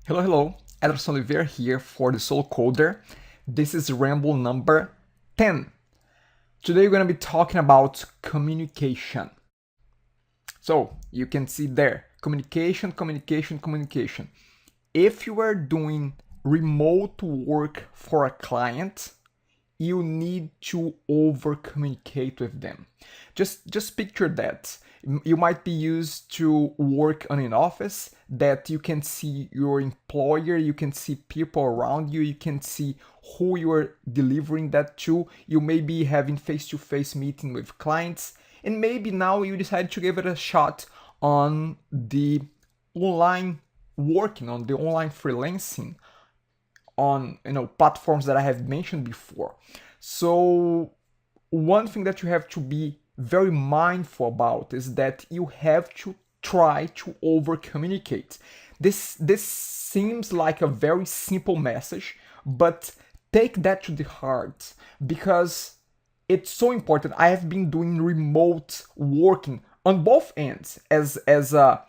Hello, hello. Ederson Oliveira here for the Solo Coder. This is ramble number 10. Today we're going to be talking about communication. So you can see there, communication. If you are doing remote work for a client, you need to over communicate with them. Just picture that. You might be used to work on an office that you can see your employer, you can see people around you, you can see who you're delivering that to. You may be having face-to-face meeting with clients, and maybe now you decide to give it a shot on the online working, on the online freelancing, on platforms that I have mentioned before. So one thing that you have to be very mindful about is that you have to try to over communicate. This seems like a very simple message, but take that to the heart because it's so important. I have been doing remote working on both ends as a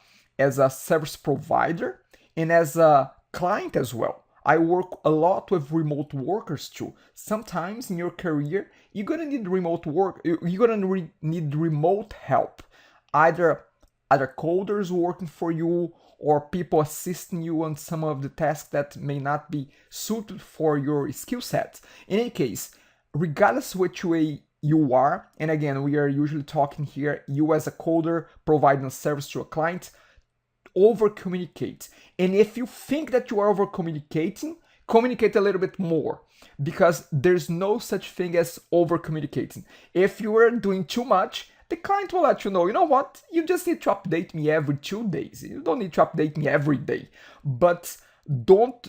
service provider and as a client as well. I work a lot with remote workers too. Sometimes in your career, you're gonna need remote work. You're gonna need remote help, either coders working for you or people assisting you on some of the tasks that may not be suited for your skill set. In any case, regardless which way you are, and again, we are usually talking here, you as a coder providing a service to a client, over communicate. And if you think that you are over communicating, communicate a little bit more, because there's no such thing as over communicating. If you are doing too much, the client will let you know what, you just need to update me every 2 days. You don't need to update me every day. But don't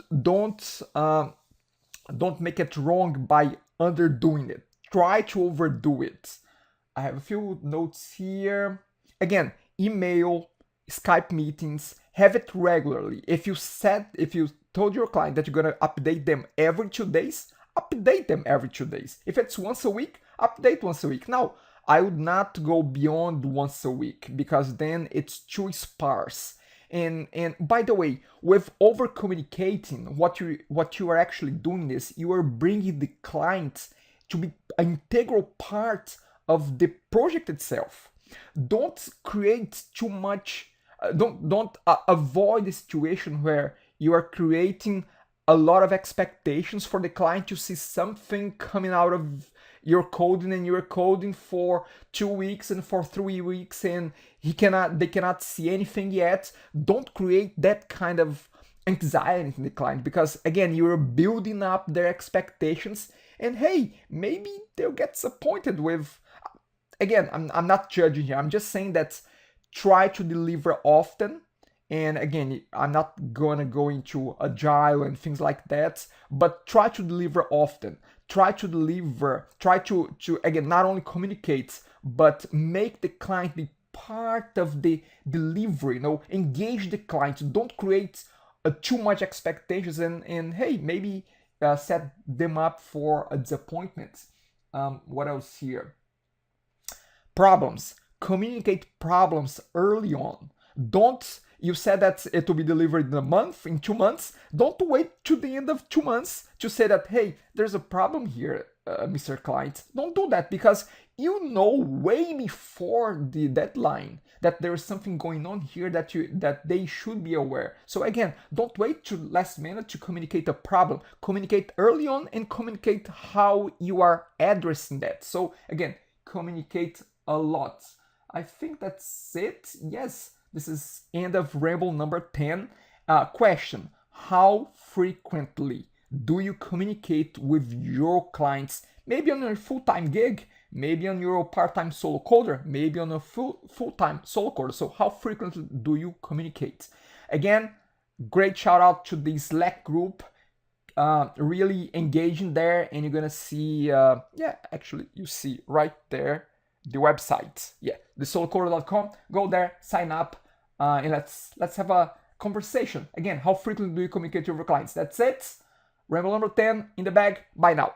make it wrong by underdoing it. Try to overdo it. I have a few notes here. Again, email, Skype meetings, have it regularly. If you told your client that you're gonna update them every 2 days, update them every 2 days. If it's once a week, update once a week. Now, I would not go beyond once a week because then it's too sparse. And by the way, with over communicating, what you are actually doing is you are bringing the client to be an integral part of the project itself. Don't create too much. Don't avoid the situation where you are creating a lot of expectations for the client to see something coming out of your coding, and you're coding for 2 weeks and for 3 weeks and they cannot see anything yet. Don't create that kind of anxiety in the client, because again, you're building up their expectations, and hey, maybe they'll get disappointed with. Again, I'm not judging here. I'm just saying that try to deliver often. And again, I'm not gonna go into agile and things like that, but try to deliver often. Try to again, not only communicate, but make the client be part of the delivery, engage the client. Don't create too much expectations and hey, maybe set them up for a disappointment. What else here? Problems. Communicate problems early on. You said that it will be delivered in a month, in 2 months. Don't wait to the end of 2 months to say that, hey, there's a problem here, Mr. Client. Don't do that, because you know way before the deadline that there is something going on here that they should be aware. So again, don't wait to last minute to communicate a problem. Communicate early on and communicate how you are addressing that. So again, communicate a lot. I think that's it. Yes, this is end of ramble number 10. Question: how frequently do you communicate with your clients? Maybe on your full-time gig, maybe on your part-time solo coder, maybe on a full-time solo coder. So how frequently do you communicate? Again, great shout out to the Slack group. Really engaging there, and you're gonna see, actually you see right there the website, thesolocoder.com. Go there, sign up, and let's have a conversation. Again, how frequently do you communicate with your clients? That's it. Ramble number 10 in the bag. Bye now.